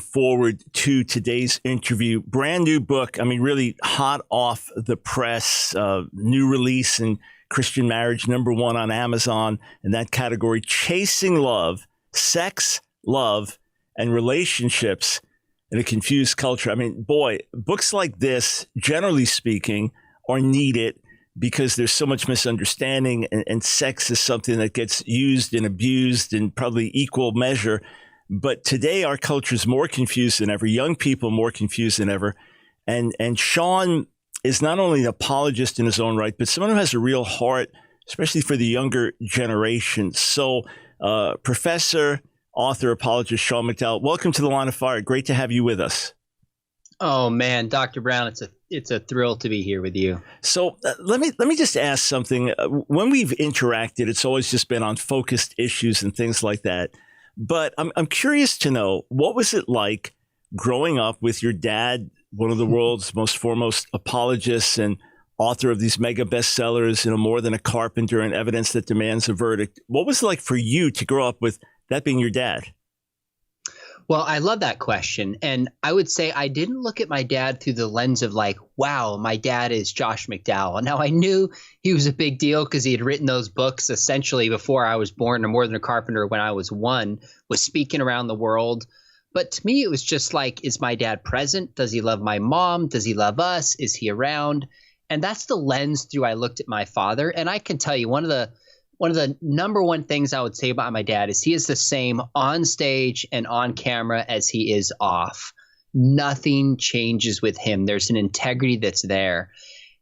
forward to today's interview. Brand new book. I mean, really hot off the press, new release in Christian marriage, #1 on Amazon in that category, Chasing Love, Sex, Love, and Relationships in a Confused Culture. I mean, boy, books like this, generally speaking, are needed because there's so much misunderstanding, and sex is something that gets used and abused in probably equal measure. But today our culture is more confused than ever, young people more confused than ever. And Sean is not only an apologist in his own right, but someone who has a real heart, especially for the younger generation. So professor, author, apologist Sean McDowell, welcome to The Line of Fire. Great to have you with us. Oh man, Dr. Brown, it's a thrill to be here with you. So let me just ask something. When we've interacted, it's always just been on focused issues and things like that. But I'm curious to know, what was it like growing up with your dad, one of the world's most foremost apologists and author of these mega bestsellers, More Than a Carpenter and Evidence That Demands a Verdict? What was it like for you to grow up with that being your dad? Well, I love that question. And I would say I didn't look at my dad through the lens of like, wow, my dad is Josh McDowell. Now, I knew he was a big deal because he had written those books essentially before I was born, or More Than a Carpenter when I was 1, was speaking around the world. But to me, it was just like, is my dad present? Does he love my mom? Does he love us? Is he around? And that's the lens through I looked at my father. And I can tell you one of the #1 things I would say about my dad is he is the same on stage and on camera as he is off. Nothing changes with him. There's an integrity that's there.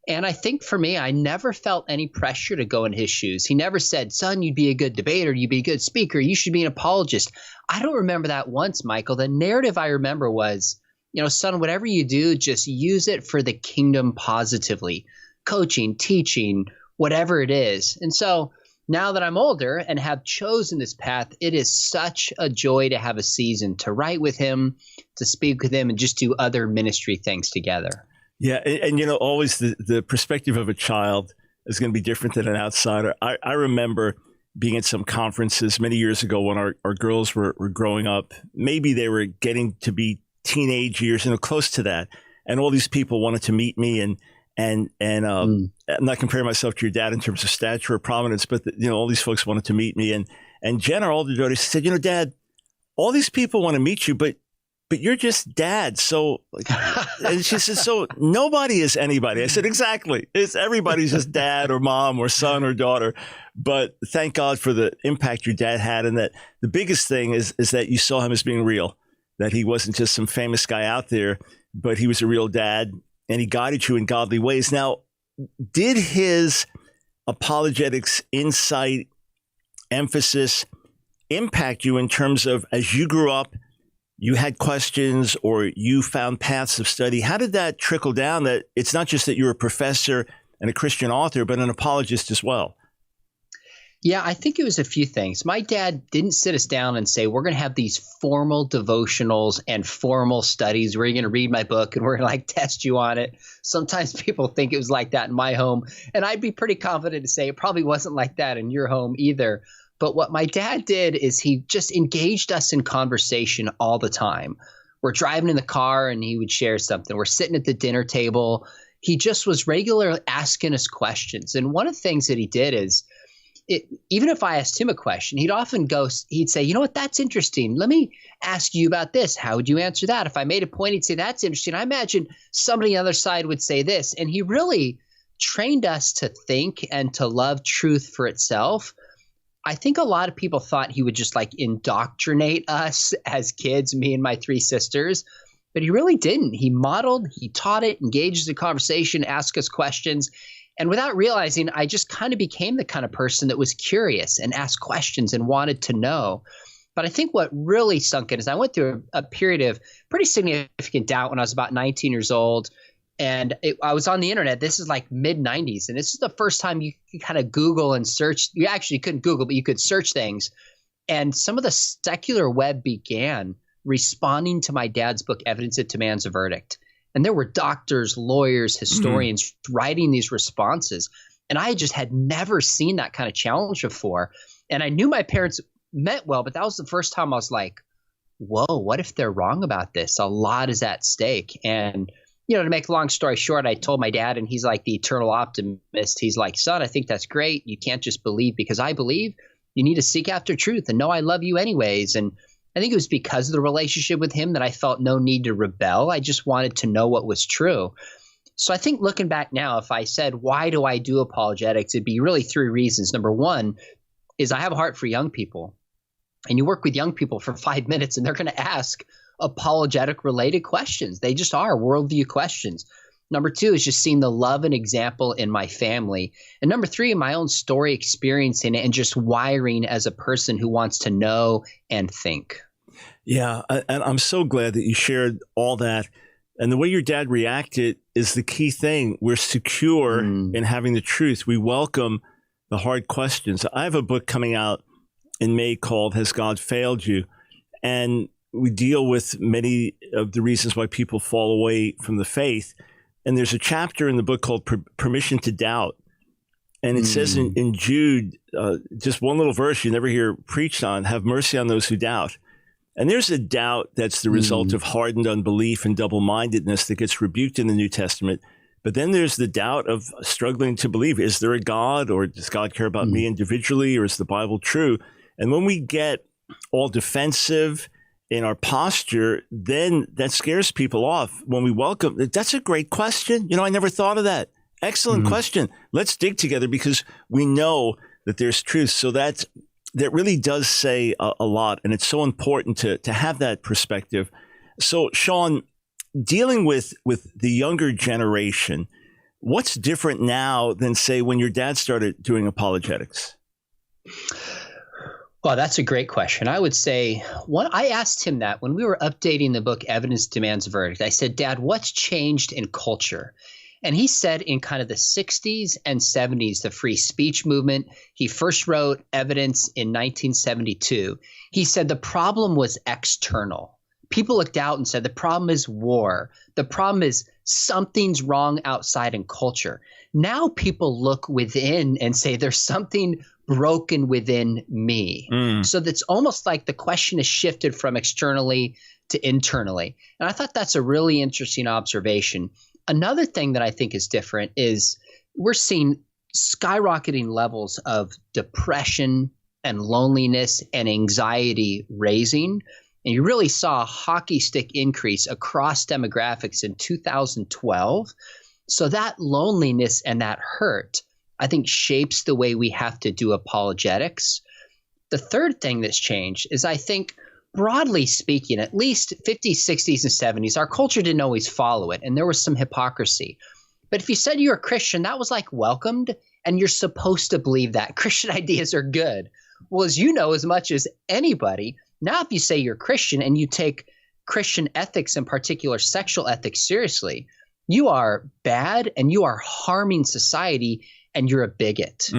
And I think for me, I never felt any pressure to go in his shoes. He never said, son, you'd be a good debater. You'd be a good speaker. You should be an apologist. I don't remember that once, Michael. The narrative I remember was, son, whatever you do, just use it for the kingdom positively. Coaching, teaching, whatever it is. And so now that I'm older and have chosen this path, it is such a joy to have a season to write with him, to speak with him, and just do other ministry things together. Yeah. And always the perspective of a child is going to be different than an outsider. I remember being at some conferences many years ago when our girls were growing up. Maybe they were getting to be teenage years, close to that. And all these people wanted to meet me, and I'm not comparing myself to your dad in terms of stature or prominence, but all these folks wanted to meet me. And Jen, our older daughter, said, Dad, all these people want to meet you, but you're just dad. So, and she said, so nobody is anybody. I said, exactly. Everybody's just dad or mom or son or daughter. But thank God for the impact your dad had. And that the biggest thing is that you saw him as being real, that he wasn't just some famous guy out there, but he was a real dad. And he guided you in godly ways. Now, did his apologetics insight, emphasis impact you in terms of, as you grew up, you had questions or you found paths of study? How did that trickle down, that it's not just that you're a professor and a Christian author, but an apologist as well? Yeah, I think it was a few things. My dad didn't sit us down and say, we're going to have these formal devotionals and formal studies where you're going to read my book and we're going to test you on it. Sometimes people think it was like that in my home. And I'd be pretty confident to say it probably wasn't like that in your home either. But what my dad did is he just engaged us in conversation all the time. We're driving in the car and he would share something. We're sitting at the dinner table. He just was regularly asking us questions. And one of the things that he did is, even if I asked him a question, he'd say, you know what, that's interesting. Let me ask you about this. How would you answer that? If I made a point, he'd say, that's interesting. I imagine somebody on the other side would say this. And he really trained us to think and to love truth for itself. I think a lot of people thought he would just indoctrinate us as kids, me and my 3 sisters, but he really didn't. He modeled, he taught it, engaged in conversation, asked us questions. And without realizing, I just kind of became the kind of person that was curious and asked questions and wanted to know. But I think what really sunk in is I went through a period of pretty significant doubt when I was about 19 years old. And I was on the internet. This is like mid-90s. And this is the first time you could kind of Google and search. You actually couldn't Google, but you could search things. And some of the secular web began responding to my dad's book, Evidence That Demands a Verdict. And there were doctors, lawyers, historians writing these responses. And I just had never seen that kind of challenge before. And I knew my parents meant well, but that was the first time I was like, whoa, what if they're wrong about this? A lot is at stake. And, to make a long story short, I told my dad, and he's like the eternal optimist. He's like, son, I think that's great. You can't just believe because I believe. You need to seek after truth and know I love you anyways. And I think it was because of the relationship with him that I felt no need to rebel. I just wanted to know what was true. So I think looking back now, if I said, why do I do apologetics? It'd be really three reasons. Number one is I have a heart for young people. And you work with young people for 5 minutes and they're going to ask apologetic related questions. They just are worldview questions. Number two is just seeing the love and example in my family. And number three, my own story, experiencing it, and just wiring as a person who wants to know and think. Yeah, and I'm so glad that you shared all that. And the way your dad reacted is the key thing. We're secure in having the truth. We welcome the hard questions. I have a book coming out in May called Has God Failed You? And we deal with many of the reasons why people fall away from the faith. And there's a chapter in the book called Permission to Doubt. And it says in Jude, just one little verse you never hear preached on, have mercy on those who doubt. And there's a doubt that's the result of hardened unbelief and double-mindedness that gets rebuked in the New Testament. But then there's the doubt of struggling to believe, is there a God, or does God care about me individually, or is the Bible true? And when we get all defensive in our posture, then that scares people off. When we welcome, that's a great question. I never thought of that. Excellent question. Let's dig together because we know that there's truth. So that really does say a lot. And it's so important to have that perspective. So Sean, dealing with the younger generation, what's different now than, say, when your dad started doing apologetics? Well, that's a great question. I would say I asked him that when we were updating the book, Evidence Demands Verdict. I said, Dad, what's changed in culture? And he said in kind of the 60s and 70s, the free speech movement, he first wrote Evidence in 1972. He said the problem was external. People looked out and said the problem is war. The problem is something's wrong outside in culture. Now people look within and say there's something broken within me. So that's almost like the question is shifted from externally to internally. And I thought that's a really interesting observation. Another thing that I think is different is we're seeing skyrocketing levels of depression and loneliness and anxiety raising. And you really saw a hockey stick increase across demographics in 2012. So that loneliness and that hurt, I think, shapes the way we have to do apologetics. The third thing that's changed is, I think, broadly speaking, at least 50s, 60s, and 70s, our culture didn't always follow it, and there was some hypocrisy. But if you said you're a Christian, that was like welcomed, and you're supposed to believe that. Christian ideas are good. Well, as you know as much as anybody, now if you say you're Christian and you take Christian ethics, in particular sexual ethics, seriously, you are bad and you are harming society and you're a bigot.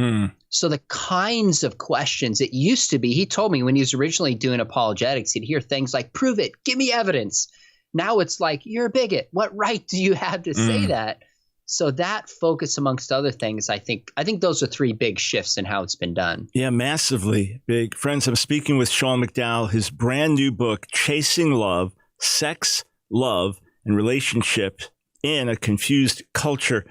So the kinds of questions it used to be, he told me when he was originally doing apologetics, he'd hear things like, prove it, give me evidence. Now it's like, you're a bigot. What right do you have to say that? So that focus, amongst other things, I think those are three big shifts in how it's been done. Yeah, massively big. Friends, I'm speaking with Sean McDowell, his brand new book, Chasing Love, Sex, Love, and Relationship in a Confused Culture.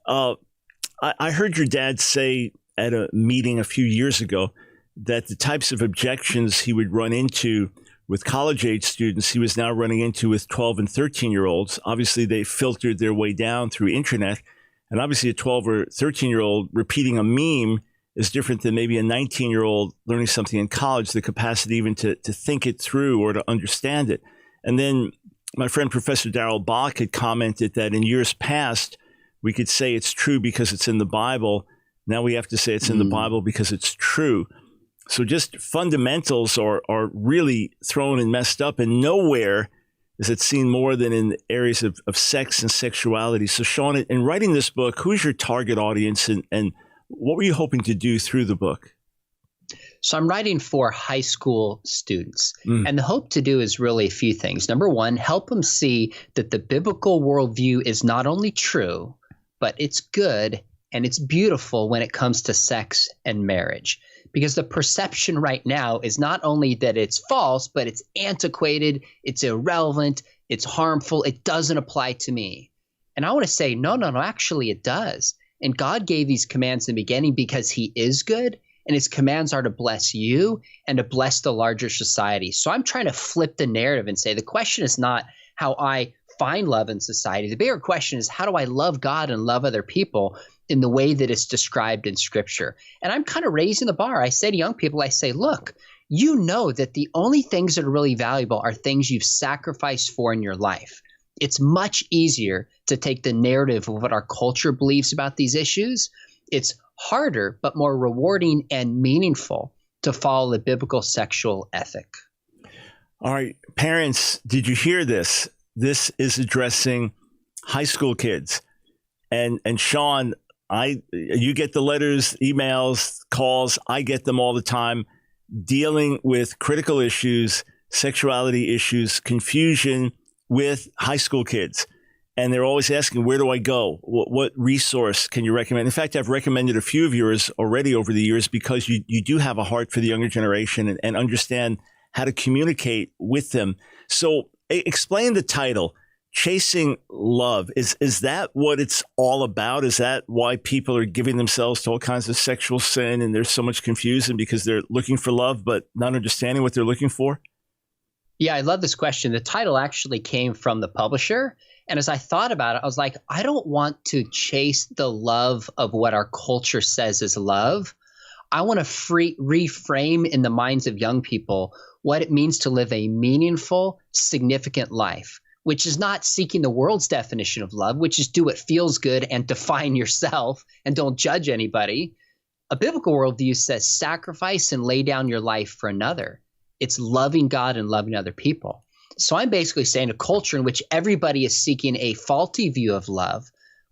I heard your dad say at a meeting a few years ago that the types of objections he would run into with college-age students, he was now running into with 12 and 13-year-olds. Obviously, they filtered their way down through internet. And obviously, a 12 or 13-year-old repeating a meme is different than maybe a 19-year-old learning something in college, the capacity even to think it through or to understand it. And then my friend Professor Darrell Bach had commented that in years past, we could say it's true because it's in the Bible. Now we have to say it's in the Bible because it's true. So just fundamentals are really thrown and messed up, and nowhere is it seen more than in areas of sex and sexuality. So Sean, in writing this book, who's your target audience and what were you hoping to do through the book? So I'm writing for high school students, and the hope to do is really a few things. Number one, help them see that the biblical worldview is not only true, but it's good and it's beautiful when it comes to sex and marriage. because the perception right now is not only that it's false, but it's antiquated, it's irrelevant, it's harmful, it doesn't apply to me. And I want to say, no, actually it does. And God gave these commands in the beginning because he is good, and his commands are to bless you and to bless the larger society. So I'm trying to flip the narrative and say the question is not how I find love in society. The bigger question is, how do I love God and love other people in the way that it's described in Scripture? And I'm kind of raising the bar. I say to young people, I say, look, you know that the only things that are really valuable are things you've sacrificed for in your life. It's much easier to take the narrative of what our culture believes about these issues. It's harder, but more rewarding and meaningful to follow the biblical sexual ethic. All right, parents, did you hear this? This is addressing high school kids. And Sean, you get the letters, emails, calls. I get them all the time, dealing with critical issues, sexuality issues, confusion with high school kids. And they're always asking, where do I go? What resource can you recommend? In fact, I've recommended a few of yours already over the years because you do have a heart for the younger generation and understand how to communicate with them. So explain the title, Chasing Love. Is that what it's all about? Is that why people are giving themselves to all kinds of sexual sin and there's so much confusion because they're looking for love but not understanding what they're looking for? Yeah, I love this question. The title actually came from the publisher. And as I thought about it, I was like, I don't want to chase the love of what our culture says is love. I want to reframe in the minds of young people what it means to live a meaningful, significant life, which is not seeking the world's definition of love, which is do what feels good and define yourself and don't judge anybody. A biblical worldview says sacrifice and lay down your life for another. It's loving God and loving other people. So I'm basically saying a culture in which everybody is seeking a faulty view of love.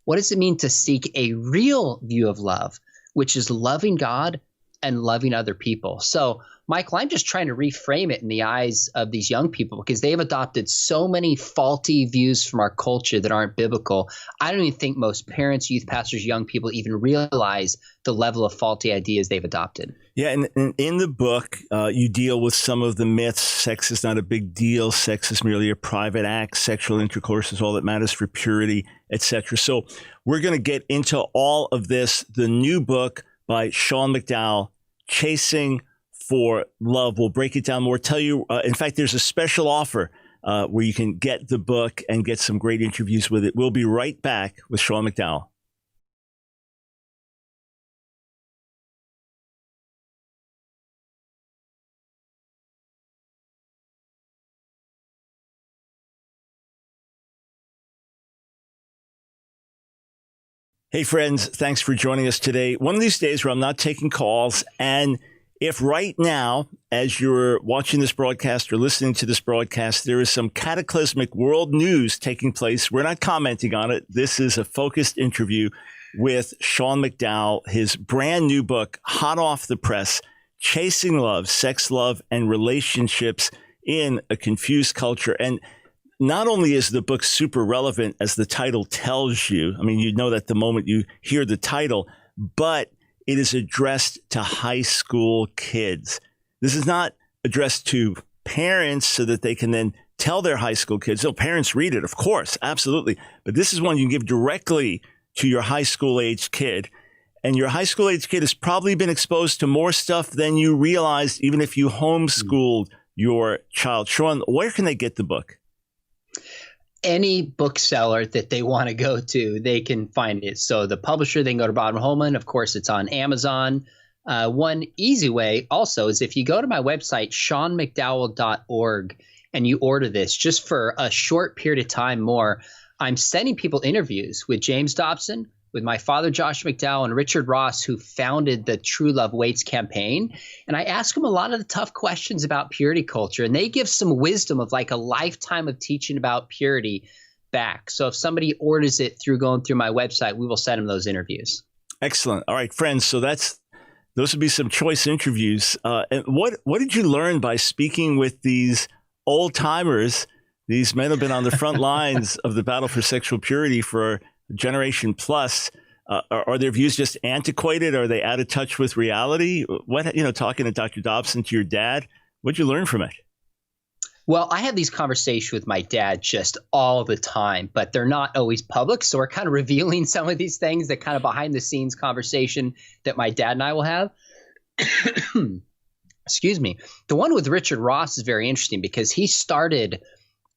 What does it mean to seek a real view of love, which is loving God and loving other people? So, Michael, I'm just trying to reframe it in the eyes of these young people because they've adopted so many faulty views from our culture that aren't biblical. I don't even think most parents, youth pastors, young people even realize the level of faulty ideas they've adopted. Yeah, and in the book, you deal with some of the myths. Sex is not a big deal. Sex is merely a private act. Sexual intercourse is all that matters for purity, etc. So we're going to get into all of this. The new book by Sean McDowell, Chasing for Love. We'll break it down more. Tell you, in fact, there's a special offer where you can get the book and get some great interviews with it. We'll be right back with Sean McDowell. Hey, friends, thanks for joining us today. One of these days where I'm not taking calls, and if right now, as you're watching this broadcast or listening to this broadcast, there is some cataclysmic world news taking place, we're not commenting on it. This is a focused interview with Sean McDowell, his brand new book, hot off the press, Chasing Love, Sex, Love, and Relationships in a Confused Culture. And not only is the book super relevant, as the title tells you, I mean, you know that the moment you hear the title, but it is addressed to high school kids. This is not addressed to parents so that they can then tell their high school kids. So parents read it, of course, absolutely. But this is one you can give directly to your high school age kid. And your high school age kid has probably been exposed to more stuff than you realized, even if you homeschooled your child. Sean, where can they get the book? Any bookseller that they want to go to, they can find it. So the publisher, they can go to Brown Holman. Of course, it's on Amazon. One easy way also is if you go to my website, seanmcdowell.org, and you order this just for a short period of time more, I'm sending people interviews with James Dobson, with my father, Josh McDowell, and Richard Ross, who founded the True Love Waits campaign. And I ask them a lot of the tough questions about purity culture, and they give some wisdom of like a lifetime of teaching about purity back. So if somebody orders it through going through my website, we will send them those interviews. Excellent. All right, friends. So those would be some choice interviews. And what did you learn by speaking with these old timers? These men have been on the front lines of the battle for sexual purity for generation plus. Are their views just antiquated? Are they out of touch with reality? What, talking to Dr. Dobson, to your dad, what'd you learn from it? Well, I have these conversations with my dad just all the time, but they're not always public. So we're kind of revealing some of these things, that kind of behind the scenes conversation that my dad and I will have. Excuse me. The one with Richard Ross is very interesting because he started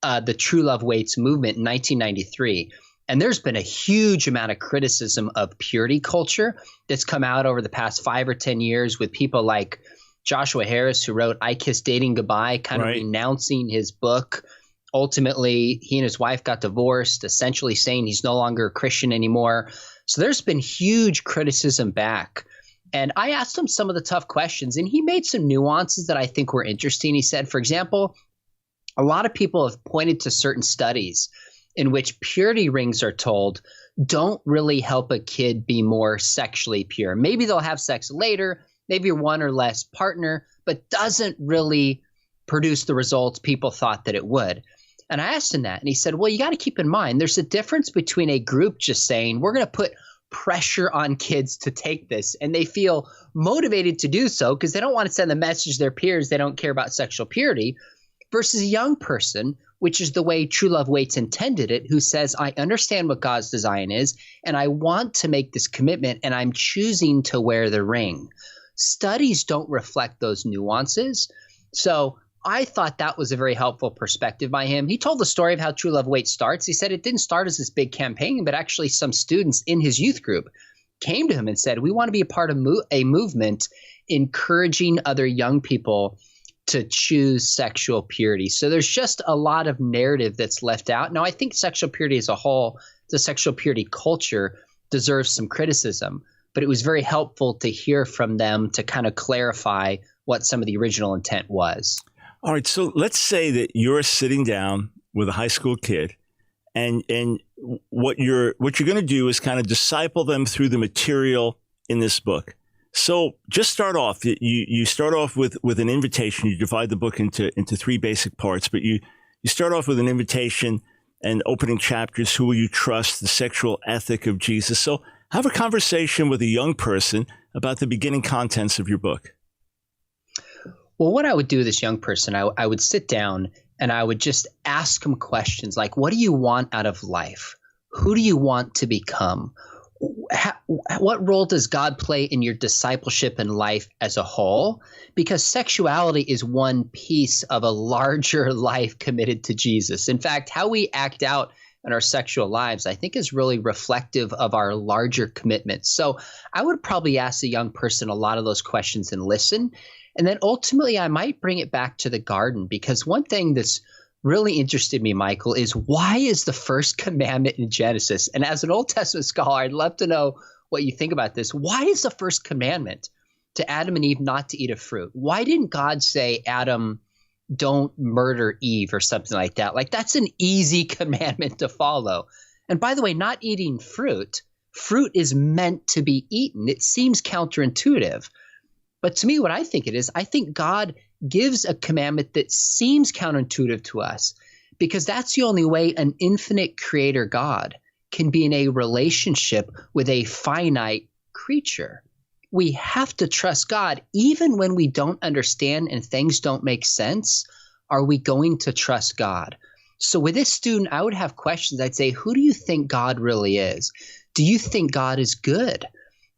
the True Love Waits movement in 1993. And there's been a huge amount of criticism of purity culture that's come out over the past 5 or 10 years with people like Joshua Harris, who wrote I Kiss Dating Goodbye, kind of renouncing his book. Ultimately, he and his wife got divorced, essentially saying he's no longer a Christian anymore. So there's been huge criticism back. And I asked him some of the tough questions, and he made some nuances that I think were interesting. He said, for example, a lot of people have pointed to certain studies in which purity rings are told don't really help a kid be more sexually pure. Maybe they'll have sex later, maybe one or less partner, but doesn't really produce the results people thought that it would. And I asked him that, and he said, well, you got to keep in mind, there's a difference between a group just saying, we're going to put pressure on kids to take this, and they feel motivated to do so because they don't want to send the message to their peers they don't care about sexual purity, versus a young person, which is the way True Love Waits intended it, who says, I understand what God's design is, and I want to make this commitment, and I'm choosing to wear the ring. Studies don't reflect those nuances. So I thought that was a very helpful perspective by him. He told the story of how True Love Waits starts. He said it didn't start as this big campaign, but actually some students in his youth group came to him and said, we want to be a part of a movement encouraging other young people to choose sexual purity. So there's just a lot of narrative that's left out. Now, I think sexual purity as a whole, the sexual purity culture, deserves some criticism, but it was very helpful to hear from them to kind of clarify what some of the original intent was. All right. So let's say that you're sitting down with a high school kid, and what you're going to do is kind of disciple them through the material in this book. So just start off. You start off with an invitation. You divide the book into 3 basic parts, but you start off with an invitation and opening chapters. Who will you trust? The sexual ethic of Jesus. So have a conversation with a young person about the beginning contents of your book. Well, what I would do with this young person, I would sit down and I would just ask him questions like, what do you want out of life? Who do you want to become? What role does God play in your discipleship and life as a whole? Because sexuality is one piece of a larger life committed to Jesus. In fact, how we act out in our sexual lives, I think, is really reflective of our larger commitments. So I would probably ask a young person a lot of those questions and listen. And then ultimately, I might bring it back to the garden, because one thing that's really interested me, Michael, is why is the first commandment in Genesis? And as an Old Testament scholar, I'd love to know what you think about this. Why is the first commandment to Adam and Eve not to eat of fruit? Why didn't God say, Adam, don't murder Eve or something like that? Like, that's an easy commandment to follow. And by the way, not eating fruit is meant to be eaten. It seems counterintuitive. But to me, what I think it is, I think God gives a commandment that seems counterintuitive to us, because that's the only way an infinite creator God can be in a relationship with a finite creature. We have to trust God even when we don't understand and things don't make sense. Are we going to trust God? So with this student, I would have questions. I'd say, who do you think God really is? Do you think God is good?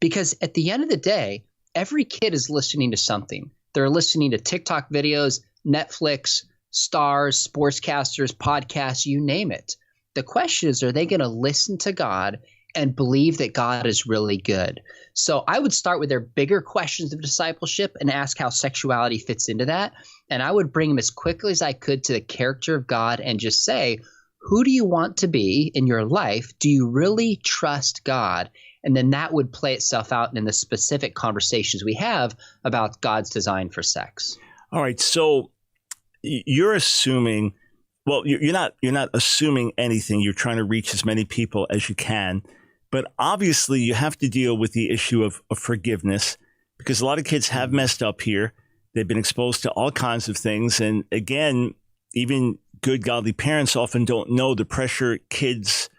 Because at the end of the day, every kid is listening to something. They're listening to TikTok videos, Netflix, stars, sportscasters, podcasts, you name it. The question is, are they going to listen to God and believe that God is really good? So I would start with their bigger questions of discipleship and ask how sexuality fits into that. And I would bring them as quickly as I could to the character of God and just say, who do you want to be in your life? Do you really trust God? And then that would play itself out in the specific conversations we have about God's design for sex. All right. So you're assuming, well, you're not assuming anything. You're trying to reach as many people as you can. But obviously, you have to deal with the issue of forgiveness, because a lot of kids have messed up here. They've been exposed to all kinds of things. And again, even good, godly parents often don't know the pressure kids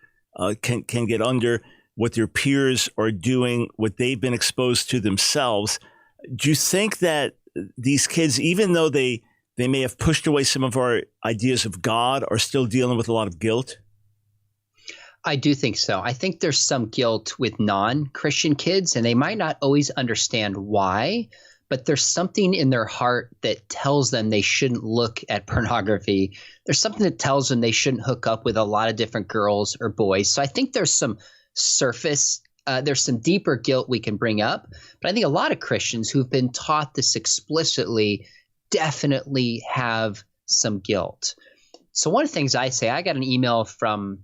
can get under. what their peers are doing, what they've been exposed to themselves. Do you think that these kids, even though they may have pushed away some of our ideas of God, are still dealing with a lot of guilt? I do think so. I think there's some guilt with non-Christian kids, and they might not always understand why, but there's something in their heart that tells them they shouldn't look at pornography. There's something that tells them they shouldn't hook up with a lot of different girls or boys. So I think there's some surface, there's some deeper guilt we can bring up. But I think a lot of Christians who've been taught this explicitly definitely have some guilt. So one of the things I say, I got an email from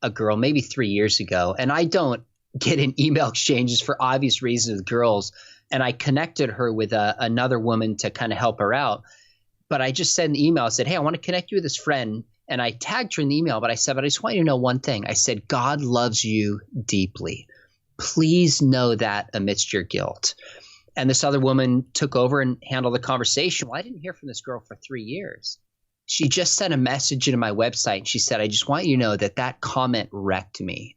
a girl maybe 3 years ago, and I don't get in email exchanges for obvious reasons with girls. And I connected her with another woman to kind of help her out. But I just sent an email. I said, hey, I want to connect you with this friend. And I tagged her in the email, but I said, but I just want you to know one thing. I said, God loves you deeply. Please know that amidst your guilt. And this other woman took over and handled the conversation. Well, I didn't hear from this girl for 3 years. She just sent a message into my website. And she said, I just want you to know that comment wrecked me.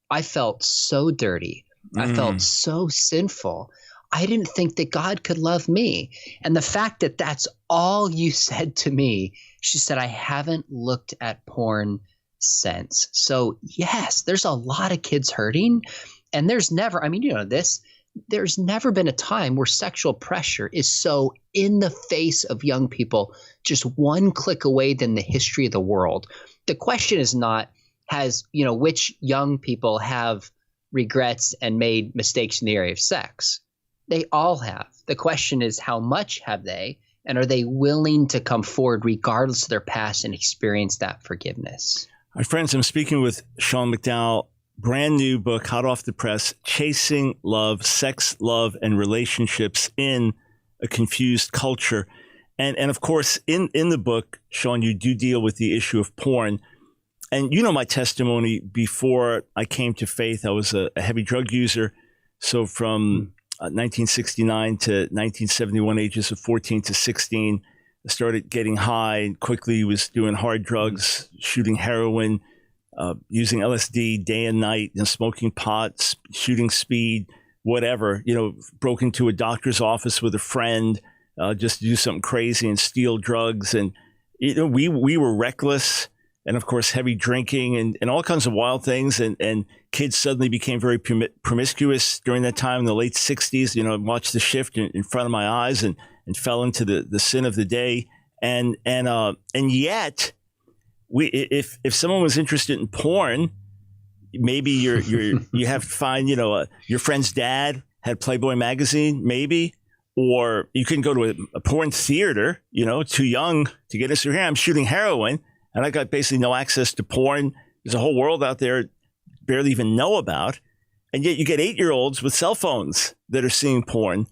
I felt so dirty. I felt so sinful. I didn't think that God could love me. And the fact that that's all you said to me, she said, I haven't looked at porn since. So yes, there's a lot of kids hurting. And there's never, I mean, you know this, there's never been a time where sexual pressure is so in the face of young people, just one click away than the history of the world. The question is not, which young people have regrets and made mistakes in the area of sex? They all have. The question is, how much have they? And are they willing to come forward regardless of their past and experience that forgiveness? My friends, I'm speaking with Sean McDowell, brand new book, hot off the press, Chasing Love, Sex, Love, and Relationships in a Confused Culture. And of course, in the book, Sean, you do deal with the issue of porn. And you know my testimony before I came to faith. I was a heavy drug user. So from 1969 to 1971, ages of 14 to 16, I started getting high and quickly was doing hard drugs, shooting heroin, using LSD day and night, smoking pot, shooting speed, whatever, broke into a doctor's office with a friend just to do something crazy and steal drugs. And we were reckless. And of course, heavy drinking and all kinds of wild things. And kids suddenly became very promiscuous during that time in the late 60s. Watched the shift in front of my eyes and fell into the sin of the day. And yet, if someone was interested in porn, maybe you have to find your friend's dad had Playboy magazine, maybe, or you couldn't go to a porn theater. Too young to get into here. I'm shooting heroin. And I got basically no access to porn. There's a whole world out there barely even know about. And yet you get 8-year-olds with cell phones that are seeing porn.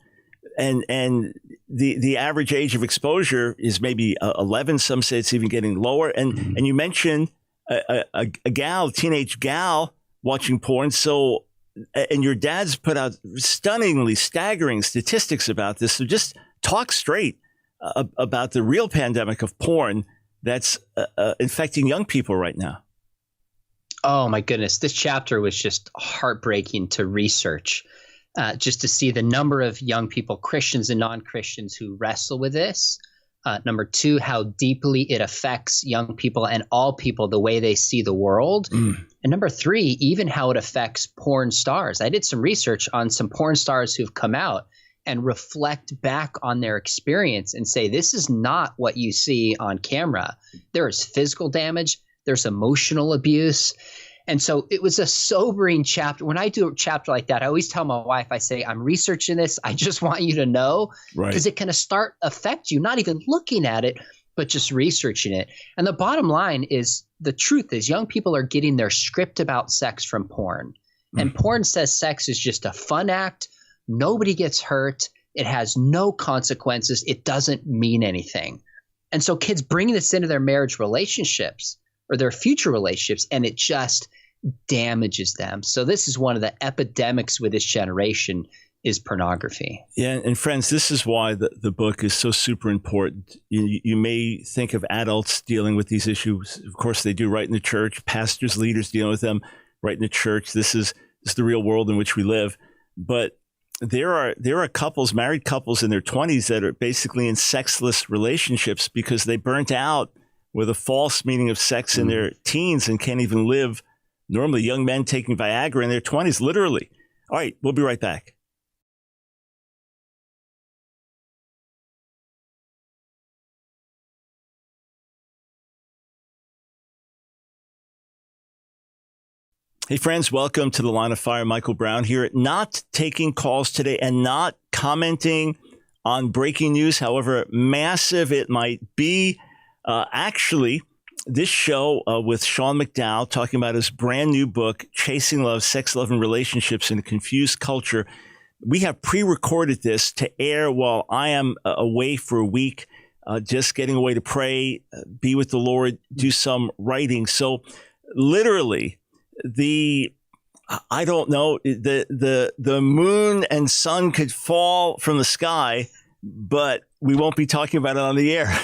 And the average age of exposure is maybe 11. Some say it's even getting lower. And you mentioned a teenage gal watching porn. So, and your dad's put out stunningly staggering statistics about this. So just talk straight about the real pandemic of porn that's infecting young people right now. Oh, my goodness. This chapter was just heartbreaking to research, just to see the number of young people, Christians and non-Christians, who wrestle with this. Number two, how deeply it affects young people and all people, the way they see the world. And number three, even how it affects porn stars. I did some research on some porn stars who've come out and reflect back on their experience and say, this is not what you see on camera. There is physical damage. There's emotional abuse. And so it was a sobering chapter. When I do a chapter like that, I always tell my wife, I say, I'm researching this. I just want you to know, because it can start affect you, not even looking at it, but just researching it. And the bottom line is, the truth is, young people are getting their script about sex from porn. And porn says sex is just a fun act. Nobody gets hurt. It has no consequences. It doesn't mean anything. And so kids bring this into their marriage relationships or their future relationships, and it just damages them. So this is one of the epidemics with this generation, is pornography. Yeah, and friends, this is why the book is so super important. You may think of adults dealing with these issues. Of course, they do right in the church. Pastors, leaders dealing with them right in the church. This is It's the real world in which we live. But there are couples, married couples in their 20s that are basically in sexless relationships because they burnt out with a false meaning of sex in their teens and can't even live normally. Young men taking Viagra in their 20s, literally. All right, we'll be right back. Hey, friends, welcome to the Line of Fire. Michael Brown here. Not taking calls today and not commenting on breaking news, however massive it might be. Actually, this show with Sean McDowell talking about his brand new book, Chasing Love, Sex, Love, and Relationships in a Confused Culture. We have pre-recorded this to air while I am away for a week, just getting away to pray, be with the Lord, do some writing. So literally, I don't know, the moon and sun could fall from the sky, but we won't be talking about it on the air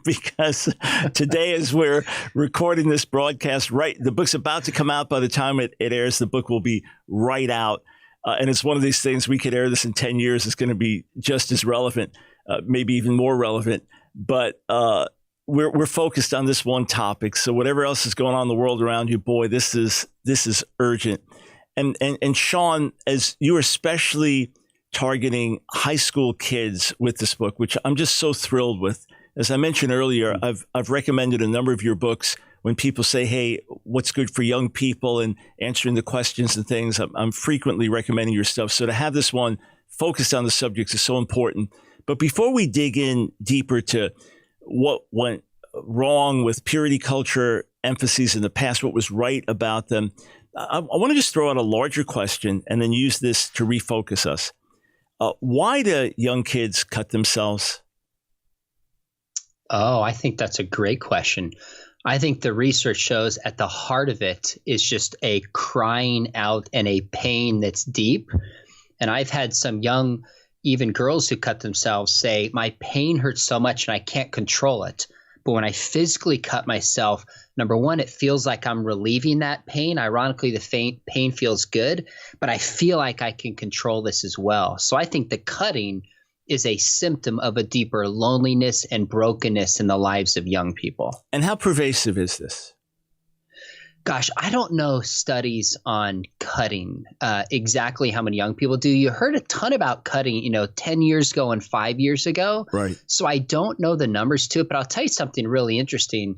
because today, as we're recording this broadcast, the book's about to come out. By the time it airs, the book will be right out. And it's one of these things, we could air this in 10 years. It's going to be just as relevant, maybe even more relevant. But we're focused on this one topic. So whatever else is going on in the world around you, boy, this is urgent. And Sean, as you are especially targeting high school kids with this book, which I'm just so thrilled with. As I mentioned earlier, I've recommended a number of your books when people say, hey, what's good for young people and answering the questions and things. I'm frequently recommending your stuff. So to have this one focused on the subject is so important. But before we dig in deeper to what went wrong with purity culture emphases in the past, what was right about them, I want to just throw out a larger question and then use this to refocus us. Why do young kids cut themselves? Oh, I think that's a great question. I think the research shows at the heart of it is just a crying out and a pain that's deep. And I've had some young, even girls who cut themselves say, my pain hurts so much and I can't control it. But when I physically cut myself, number one, it feels like I'm relieving that pain. Ironically, the pain feels good, but I feel like I can control this as well. So I think the cutting is a symptom of a deeper loneliness and brokenness in the lives of young people. And how pervasive is this? Gosh, I don't know studies on cutting, exactly how many young people do. You heard a ton about cutting, 10 years ago and 5 years ago. Right. So I don't know the numbers to it, but I'll tell you something really interesting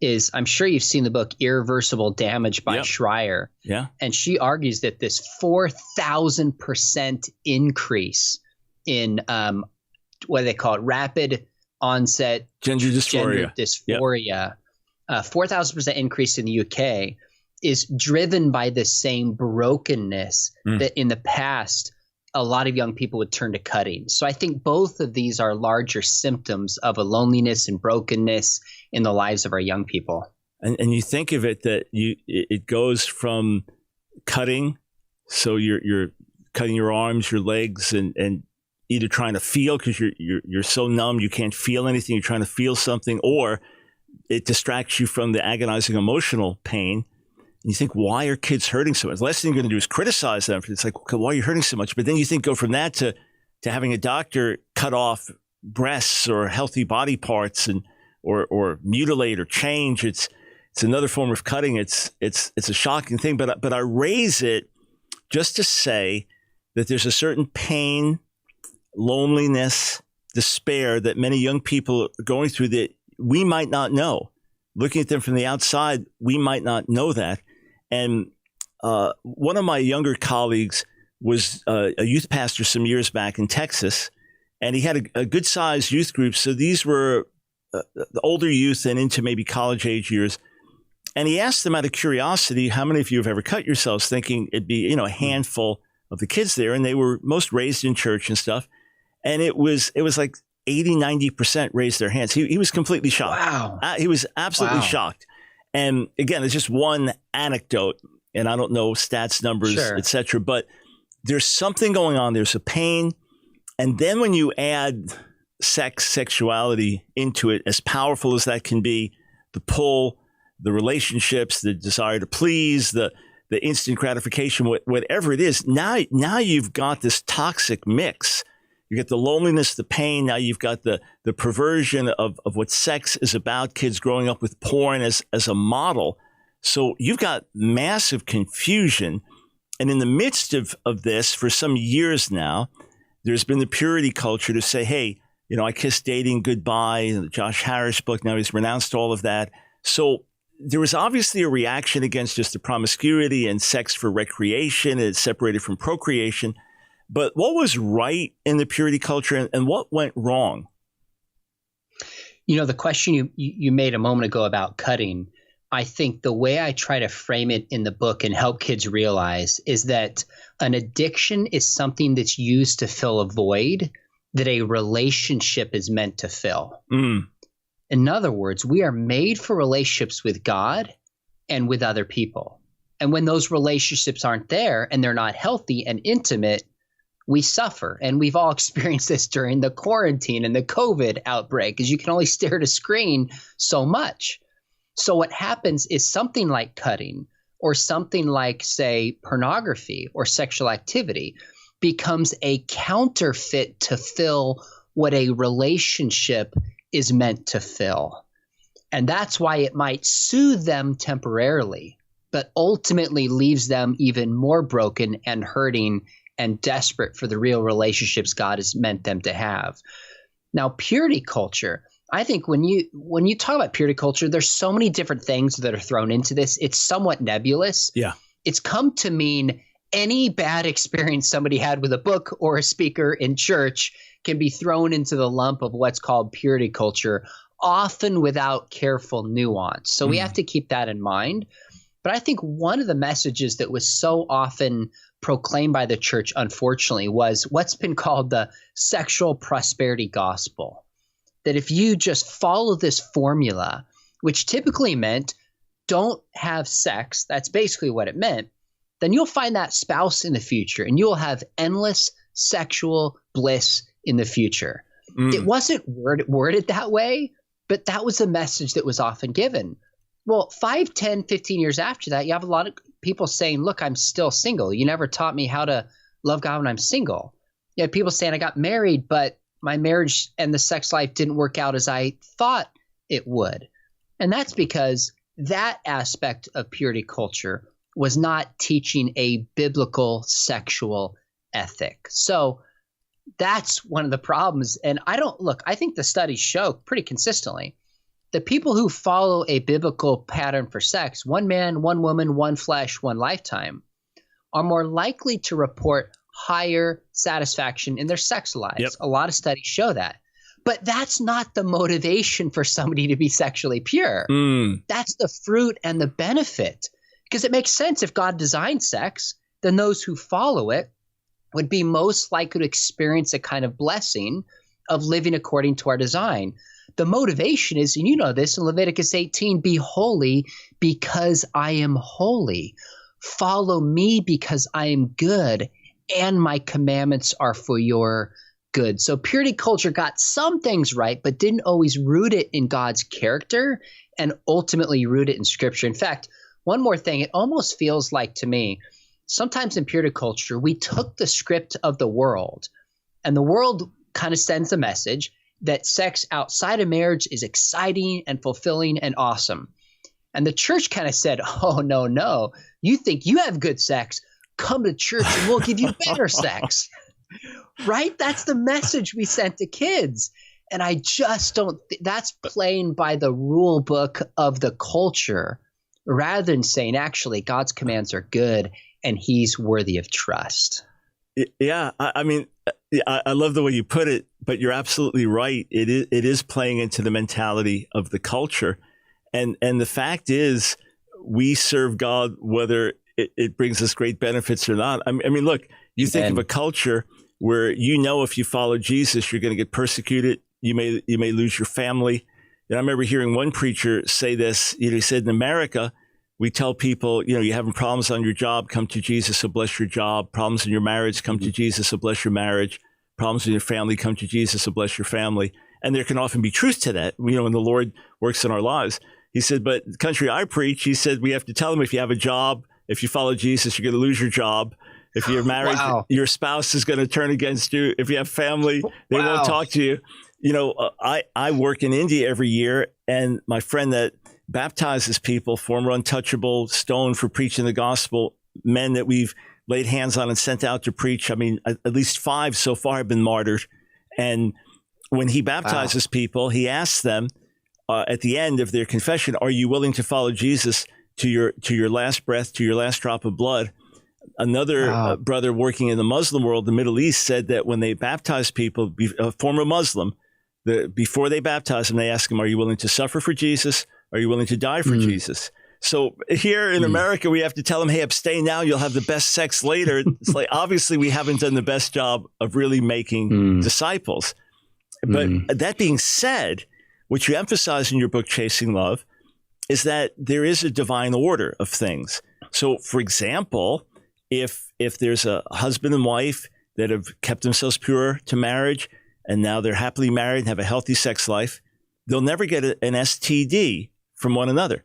is I'm sure you've seen the book Irreversible Damage by Schreier. Yeah. And she argues that this 4,000% increase in what do they call it? Rapid onset gender dysphoria. 4,000% increase in the UK is driven by the same brokenness that in the past a lot of young people would turn to cutting. So I think both of these are larger symptoms of a loneliness and brokenness in the lives of our young people. And you think of it that it goes from cutting, so you're cutting your arms, your legs, and either trying to feel because you're so numb you can't feel anything. You're trying to feel something, or it distracts you from the agonizing emotional pain. And you think, why are kids hurting so much? The last thing you're going to do is criticize them. It's like, okay, why are you hurting so much? But then you think, go from that to having a doctor cut off breasts or healthy body parts or mutilate or change. It's another form of cutting. It's a shocking thing. But I raise it just to say that there's a certain pain, loneliness, despair that many young people are going through that we might not know. Looking at them from the outside, we might not know that. And one of my younger colleagues was a youth pastor some years back in Texas, and he had a good-sized youth group. So these were the older youth and into maybe college age years. And he asked them out of curiosity, how many of you have ever cut yourselves, thinking it'd be, a handful of the kids there. And they were most raised in church and stuff. And it was like 80, 90% raised their hands. He was completely shocked. Wow. He was absolutely shocked. And again, it's just one anecdote, and I don't know stats, numbers, et cetera, but there's something going on. There's a pain. And then when you add sexuality into it, as powerful as that can be, the pull, the relationships, the desire to please, the the instant gratification, whatever it is. Now you've got this toxic mix. You get the loneliness, the pain. Now you've got the perversion of what sex is about, kids growing up with porn as a model. So you've got massive confusion. And in the midst of this, for some years now, there's been the purity culture to say, hey, I kissed dating goodbye. The Josh Harris book, now he's renounced all of that. So there was obviously a reaction against just the promiscuity and sex for recreation. It's separated from procreation. But what was right in the purity culture and what went wrong? The question you made a moment ago about cutting, I think the way I try to frame it in the book and help kids realize is that an addiction is something that's used to fill a void that a relationship is meant to fill. In other words, we are made for relationships with God and with other people. And when those relationships aren't there and they're not healthy and intimate, we suffer. And we've all experienced this during the quarantine and the COVID outbreak, because you can only stare at a screen so much. So what happens is something like cutting or something like, say, pornography or sexual activity becomes a counterfeit to fill what a relationship is meant to fill. And that's why it might soothe them temporarily, but ultimately leaves them even more broken and hurting and desperate for the real relationships God has meant them to have. Now, purity culture, I think when you talk about purity culture, there's so many different things that are thrown into this. It's somewhat nebulous. Yeah. It's come to mean any bad experience somebody had with a book or a speaker in church can be thrown into the lump of what's called purity culture, often without careful nuance. So we have to keep that in mind. But I think one of the messages that was so often proclaimed by the church, unfortunately, was what's been called the sexual prosperity gospel. That if you just follow this formula, which typically meant don't have sex, that's basically what it meant, then you'll find that spouse in the future and you'll have endless sexual bliss in the future. It wasn't worded that way, but that was a message that was often given. Well, 5, 10, 15 years after that, you have a lot of people saying, look, I'm still single. You never taught me how to love God when I'm single. You have people saying I got married, but my marriage and the sex life didn't work out as I thought it would. And that's because that aspect of purity culture was not teaching a biblical sexual ethic. So that's one of the problems. And I think the studies show pretty consistently the people who follow a biblical pattern for sex, one man, one woman, one flesh, one lifetime, are more likely to report higher satisfaction in their sex lives. Yep. A lot of studies show that. But that's not the motivation for somebody to be sexually pure. That's the fruit and the benefit. Because it makes sense if God designed sex, then those who follow it would be most likely to experience a kind of blessing of living according to our design. The motivation is, and you know this in Leviticus 18, be holy because I am holy. Follow me because I am good and my commandments are for your good. So purity culture got some things right, but didn't always root it in God's character and ultimately root it in Scripture. In fact, one more thing, it almost feels like to me, sometimes in purity culture, we took the script of the world, and the world kind of sends a message that sex outside of marriage is exciting and fulfilling and awesome. And the church kind of said, oh, no, you think you have good sex, come to church and we'll give you better sex. Right? That's the message we sent to kids. And I just don't that's playing by the rule book of the culture rather than saying, actually, God's commands are good and he's worthy of trust. Yeah, I mean, I love the way you put it, but you're absolutely right. It is playing into the mentality of the culture. And the fact is, we serve God whether it brings us great benefits or not. I mean, look, you think of a culture where if you follow Jesus, you're going to get persecuted. You may lose your family. And I remember hearing one preacher say this. He said, in America, we tell people, you're having problems on your job, come to Jesus, he'll bless your job. Problems in your marriage, come to Jesus, he'll bless your marriage. Problems in your family, come to Jesus, he'll bless your family. And there can often be truth to that, when the Lord works in our lives. He said, but the country I preach, he said, we have to tell them if you have a job, If you follow Jesus, you're going to lose your job. If you're married, Wow. your spouse is going to turn against you. If you have family, they Wow. won't talk to you. I work in India every year, and my friend that baptizes people, former untouchable, stoned for preaching the gospel, men that we've laid hands on and sent out to preach. I mean, at least 5 so far have been martyred. And when he baptizes people, he asks them at the end of their confession, are you willing to follow Jesus to your last breath, to your last drop of blood? Another brother working in the Muslim world, the Middle East, said that when they baptize people, a former Muslim, before they baptize them, they ask them, are you willing to suffer for Jesus? Are you willing to die for Jesus? So here in America, we have to tell them, hey, abstain now. You'll have the best sex later. It's like, obviously, we haven't done the best job of really making disciples. But that being said, what you emphasize in your book, Chasing Love, is that there is a divine order of things. So, for example, if there's a husband and wife that have kept themselves pure to marriage, and now they're happily married and have a healthy sex life, they'll never get an STD from one another.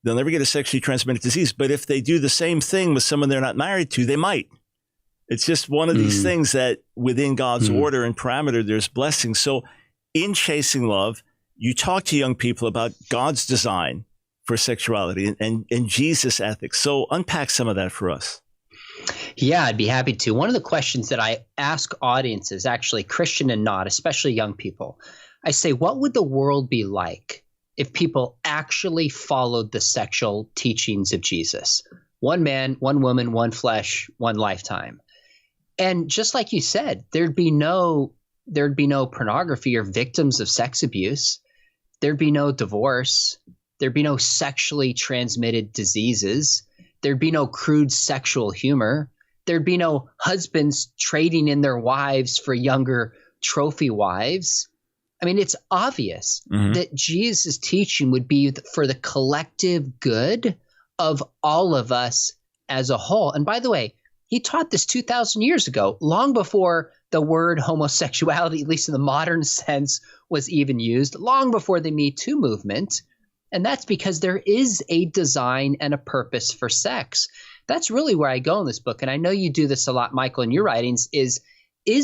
They'll never get a sexually transmitted disease. But if they do the same thing with someone they're not married to, they might. It's just one of these things that within God's order and parameter, there's blessing. So in Chasing Love, you talk to young people about God's design for sexuality and Jesus' ethics. So unpack some of that for us. Yeah, I'd be happy to. One of the questions that I ask audiences, actually Christian and not, especially young people, I say, what would the world be like if people actually followed the sexual teachings of Jesus? One man, one woman, one flesh, one lifetime. And just like you said, there'd be no pornography or victims of sex abuse. There'd be no divorce. There'd be no sexually transmitted diseases. There'd be no crude sexual humor. There'd be no husbands trading in their wives for younger trophy wives. I mean, it's obvious that Jesus' teaching would be for the collective good of all of us as a whole. And by the way, he taught this 2,000 years ago, long before the word homosexuality, at least in the modern sense, was even used, long before the Me Too movement. And that's because there is a design and a purpose for sex. That's really where I go in this book. And I know you do this a lot, Michael, in your writings, is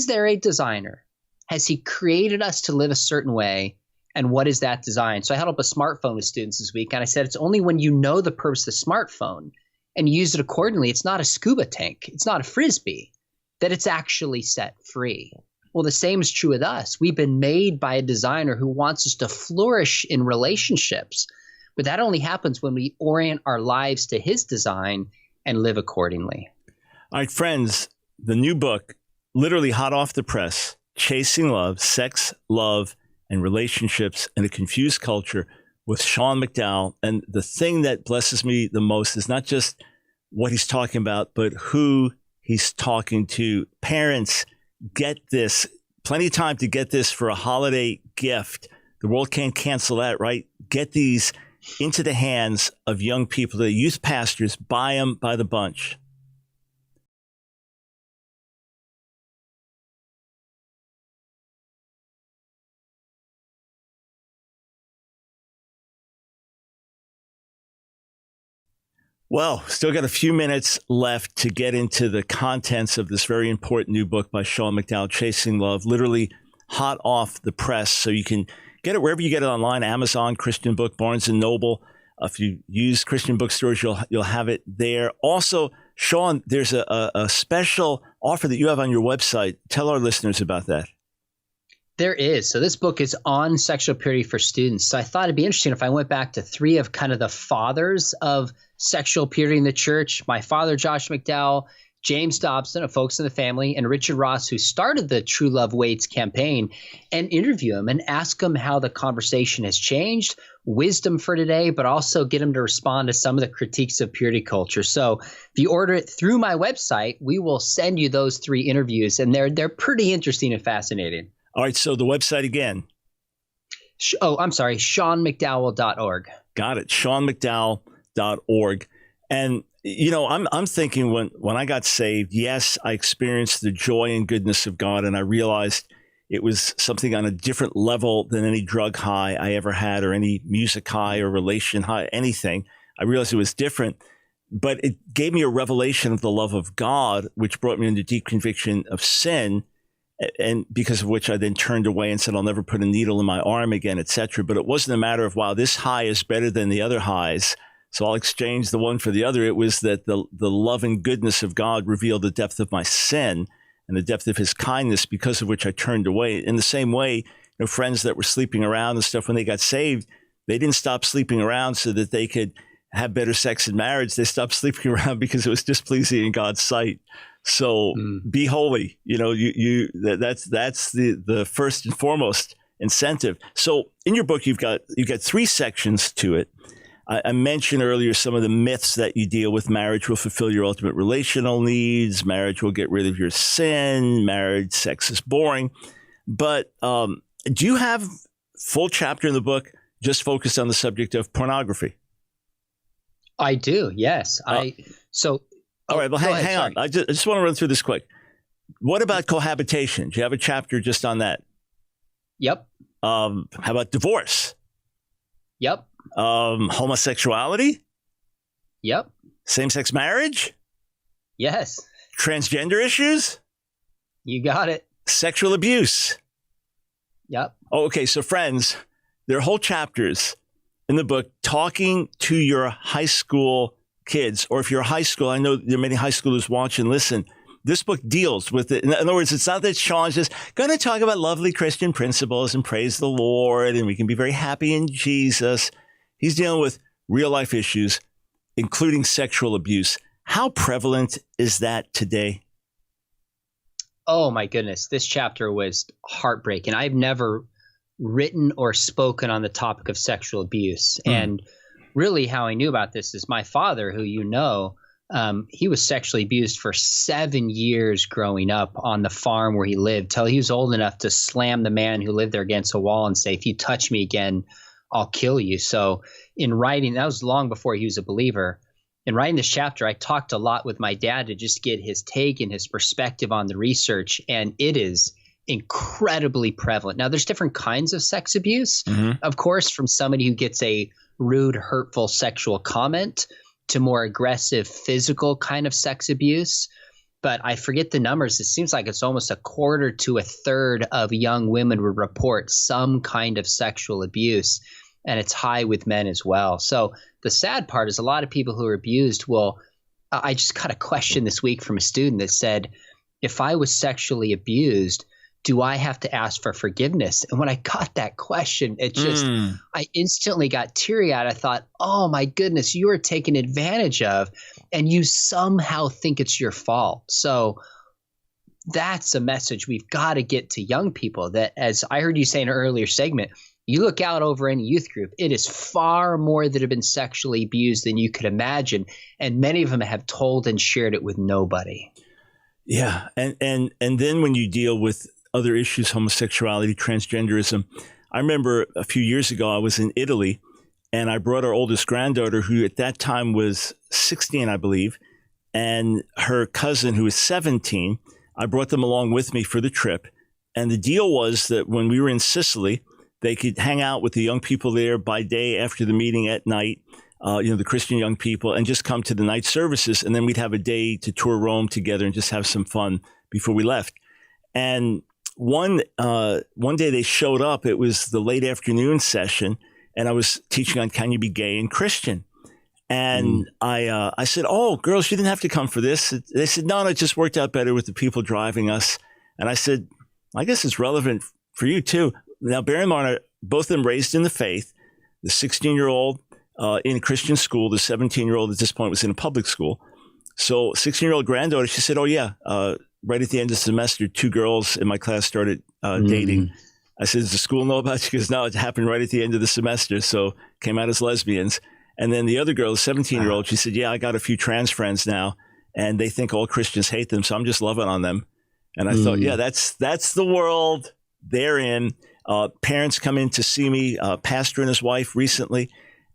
there a designer? Has he created us to live a certain way? And what is that design? So I held up a smartphone with students this week, and I said, it's only when you know the purpose of the smartphone and use it accordingly. It's not a scuba tank. It's not a Frisbee, that it's actually set free. Well, the same is true with us. We've been made by a designer who wants us to flourish in relationships. But that only happens when we orient our lives to his design and live accordingly. All right, friends, the new book, literally hot off the press, Chasing Love, Sex, Love, and Relationships in a Confused Culture with Sean McDowell. And the thing that blesses me the most is not just what he's talking about, but who he's talking to. Parents, get this. Plenty of time to get this for a holiday gift. The world can't cancel that, right? Get these into the hands of young people, the youth pastors. Buy them by the bunch. Well, still got a few minutes left to get into the contents of this very important new book by Sean McDowell, Chasing Love, literally hot off the press. So you can get it wherever you get it online, Amazon, Christian Book, Barnes & Noble. If you use Christian bookstores, you'll have it there. Also, Sean, there's a special offer that you have on your website. Tell our listeners about that. There is. So this book is on sexual purity for students. So I thought it'd be interesting if I went back to 3 of kind of the fathers of sexual purity in the church. My father, Josh McDowell, James Dobson of Folks in the Family, and Richard Ross, who started the True Love Waits campaign, and interview him and ask him how the conversation has changed, wisdom for today, but also get him to respond to some of the critiques of purity culture. So if you order it through my website, we will send you those 3 interviews, and they're pretty interesting and fascinating. All right, so the website again. I'm sorry, SeanMcDowell.org. Got it, SeanMcDowell.org. And, you know, I'm thinking when I got saved, yes, I experienced the joy and goodness of God, and I realized it was something on a different level than any drug high I ever had or any music high or relation high, anything. I realized it was different. But it gave me a revelation of the love of God, which brought me into deep conviction of sin, and because of which I then turned away and said, I'll never put a needle in my arm again, etc. But it wasn't a matter of, wow, this high is better than the other highs, so I'll exchange the one for the other. It was that the love and goodness of God revealed the depth of my sin and the depth of his kindness, because of which I turned away. In the same way, friends that were sleeping around and stuff, when they got saved, they didn't stop sleeping around so that they could have better sex in marriage. They stopped sleeping around because it was displeasing in God's sight. So be holy. That's the first and foremost incentive. So in your book, you've got 3 sections to it. I mentioned earlier some of the myths that you deal with. Marriage will fulfill your ultimate relational needs. Marriage will get rid of your sin. Marriage sex is boring. But do you have full chapter in the book just focused on the subject of pornography? I do, yes. All right, well, hang on. I just want to run through this quick. What about cohabitation? Do you have a chapter just on that? Yep. How about divorce? Yep. Homosexuality? Yep. Same-sex marriage? Yes. Transgender issues? You got it. Sexual abuse? Yep. Oh, okay, so friends, there are whole chapters in the book talking to your high school kids, or if you're a high school, I know there are many high schoolers watch and listen. This book deals with it. In other words, it's not that Sean's just going to talk about lovely Christian principles and praise the Lord, and we can be very happy in Jesus. He's dealing with real life issues, including sexual abuse. How prevalent is that today? Oh, my goodness. This chapter was heartbreaking. I've never written or spoken on the topic of sexual abuse. And really how I knew about this is my father, who he was sexually abused for 7 years growing up on the farm where he lived, till he was old enough to slam the man who lived there against a wall and say, if you touch me again, I'll kill you. So in writing, that was long before he was a believer. In writing this chapter, I talked a lot with my dad to just get his take and his perspective on the research. And it is incredibly prevalent. Now, there's different kinds of sex abuse, of course, from somebody who gets a rude, hurtful sexual comment to more aggressive physical kind of sex abuse. But I forget the numbers. It seems like it's almost 1/4 to 1/3 of young women would report some kind of sexual abuse, and it's high with men as well. So the sad part is a lot of people who are abused I just got a question this week from a student that said, if I was sexually abused, do I have to ask for forgiveness? And when I got that question, I instantly got teary-eyed. I thought, oh my goodness, you are taken advantage of, and you somehow think it's your fault. So that's a message we've got to get to young people, that, as I heard you say in an earlier segment, you look out over any youth group, it is far more that have been sexually abused than you could imagine. And many of them have told and shared it with nobody. Yeah. And then when you deal with other issues, homosexuality, transgenderism. I remember a few years ago, I was in Italy, and I brought our oldest granddaughter, who at that time was 16, I believe, and her cousin, who was 17. I brought them along with me for the trip. And the deal was that when we were in Sicily, they could hang out with the young people there by day, after the meeting at night, the Christian young people, and just come to the night services. And then we'd have a day to tour Rome together and just have some fun before we left. And one day they showed up. It was the late afternoon session, and I was teaching on Can You Be Gay and Christian? And I said, oh, girls, you didn't have to come for this. They said, no, it just worked out better with the people driving us. And I said, I guess it's relevant for you too. Now, bear in mind, both of them raised in the faith. The 16-year-old in Christian school, the 17-year-old at this point was in a public school. So 16-year-old granddaughter, she said, oh, yeah, right at the end of the semester, 2 girls in my class started dating. I said, does the school know about you? She goes, no, it happened right at the end of the semester. So came out as lesbians. And then the other girl, the 17-year-old, she said, yeah, I got a few trans friends now, and they think all Christians hate them. So I'm just loving on them. And I thought, yeah, that's the world they're in. Parents come in to see me, pastor and his wife recently,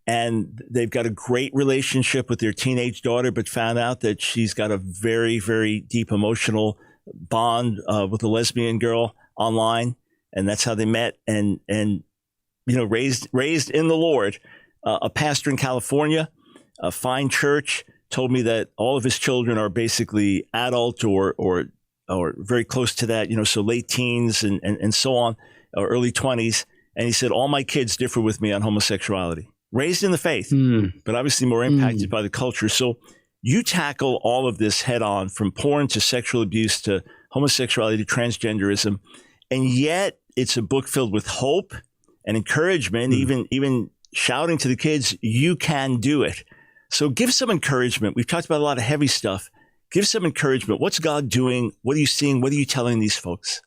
and they've got a great relationship with their teenage daughter, but found out that she's got a very, very deep emotional bond with a lesbian girl online. And that's how they met and raised in the Lord. A pastor in California, a fine church, told me that all of his children are basically adult or very close to that, so late teens and so on, or early 20s. And he said, all my kids differ with me on homosexuality. Raised in the faith, but obviously more impacted by the culture. So you tackle all of this head on, from porn to sexual abuse to homosexuality to transgenderism. And yet it's a book filled with hope and encouragement, even shouting to the kids, you can do it. So give some encouragement. We've talked about a lot of heavy stuff. Give some encouragement. What's God doing? What are you seeing? What are you telling these folks?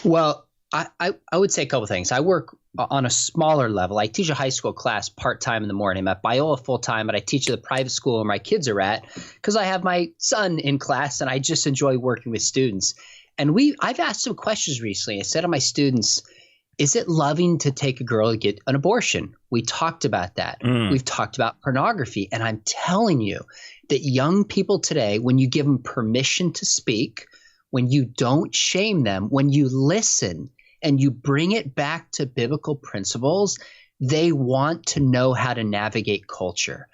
Well, I would say a couple of things. I work on a smaller level. I teach a high school class part-time in the morning. I'm at Biola full-time, but I teach at the private school where my kids are at because I have my son in class and I just enjoy working with students. And I've asked some questions recently. I said to my students, is it loving to take a girl to get an abortion? We talked about that. We've talked about pornography. And I'm telling you that young people today, when you give them permission to speak, when you don't shame them, when you listen and you bring it back to biblical principles, they want to know how to navigate culture.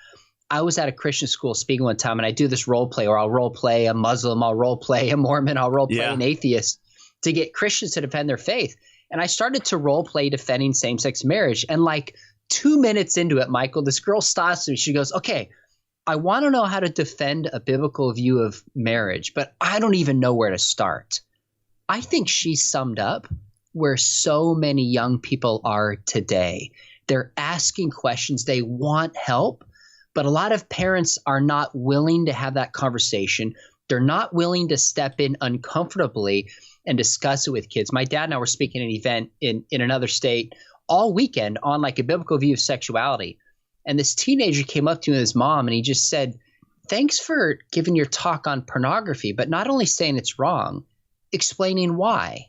I was at a Christian school speaking one time, and I do this role play, or I'll role play a Muslim, I'll role play a Mormon, I'll role play an atheist to get Christians to defend their faith. And I started to role play defending same-sex marriage. And like 2 minutes into it, Michael, this girl stops me. She goes, okay, I want to know how to defend a biblical view of marriage, but I don't even know where to start. I think she summed up where so many young people are today. They're asking questions. They want help, but a lot of parents are not willing to have that conversation. They're not willing to step in uncomfortably and discuss it with kids. My dad and I were speaking at an event in another state all weekend on like a biblical view of sexuality. And this teenager came up to me with his mom and he just said, thanks for giving your talk on pornography, but not only saying it's wrong, explaining why.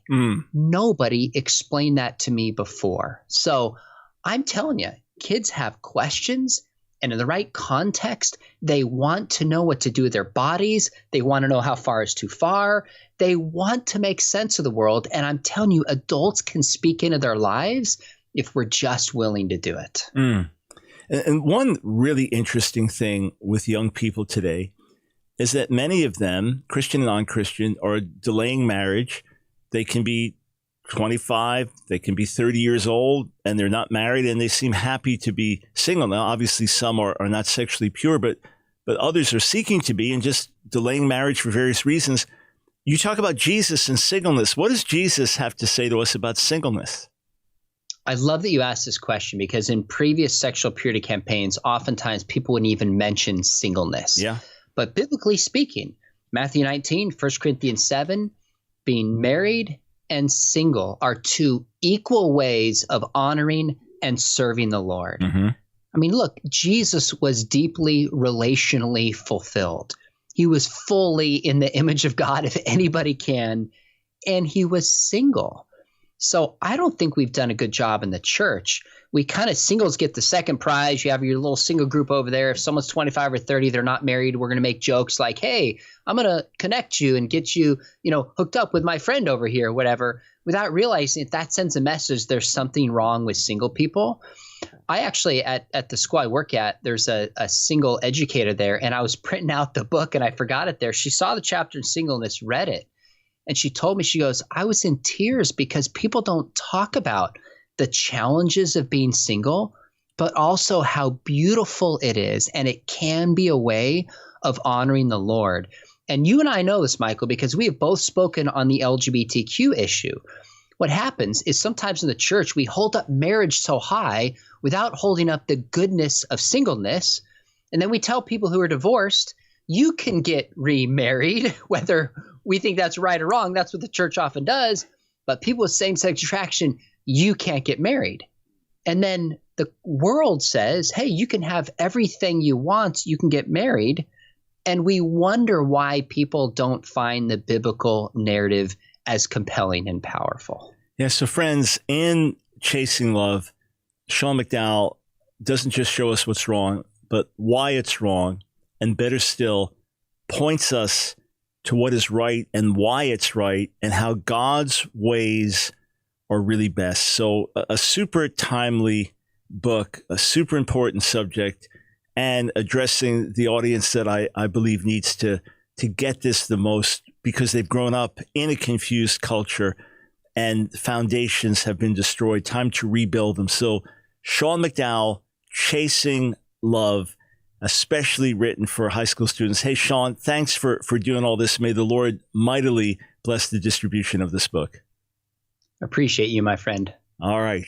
Nobody explained that to me before. So I'm telling you, kids have questions, and in the right context, they want to know what to do with their bodies. They want to know how far is too far. They want to make sense of the world. And I'm telling you, adults can speak into their lives if we're just willing to do it. And one really interesting thing with young people today is that many of them, Christian and non-Christian, are delaying marriage. They can be 25, they can be 30 years old, and they're not married, and they seem happy to be single. Now, obviously, some are not sexually pure, but others are seeking to be and just delaying marriage for various reasons. You talk about Jesus and singleness. What does Jesus have to say to us about singleness? I love that you asked this question because in previous sexual purity campaigns, oftentimes people wouldn't even mention singleness. Yeah. But biblically speaking, Matthew 19, 1 Corinthians 7, being married and single are two equal ways of honoring and serving the Lord. I mean, look, Jesus was deeply relationally fulfilled. He was fully in the image of God, if anybody can, and he was single. So I don't think we've done a good job in the church. We kind of singles get the second prize. You have your little single group over there. If someone's 25 or 30, they're not married, we're going to make jokes like, hey, I'm going to connect you and get you, hooked up with my friend over here, whatever, without realizing if that sends a message there's something wrong with single people. I actually, at the school I work at, there's a single educator there, and I was printing out the book and I forgot it there. She saw the chapter in singleness, read it. And she told me, she goes, I was in tears because people don't talk about the challenges of being single, but also how beautiful it is. And it can be a way of honoring the Lord. And you and I know this, Michael, because we have both spoken on the LGBTQ issue. What happens is sometimes in the church, we hold up marriage so high without holding up the goodness of singleness. And then we tell people who are divorced, you can get remarried, whether we think that's right or wrong. That's what the church often does. But people with same-sex attraction, you can't get married. And then the world says, hey, you can have everything you want. You can get married. And we wonder why people don't find the biblical narrative as compelling and powerful. Yeah. So friends, in Chasing Love, Sean McDowell doesn't just show us what's wrong, but why it's wrong. And better still, points us to what is right and why it's right and how God's ways are really best. So a super timely book, a super important subject. and addressing the audience that I believe needs to get this the most, because they've grown up in a confused culture and foundations have been destroyed. Time to rebuild them. So Sean McDowell, Chasing Love, especially written for high school students. Hey, Sean, thanks for doing all this. May the Lord mightily bless the distribution of this book. Appreciate you, my friend. All right.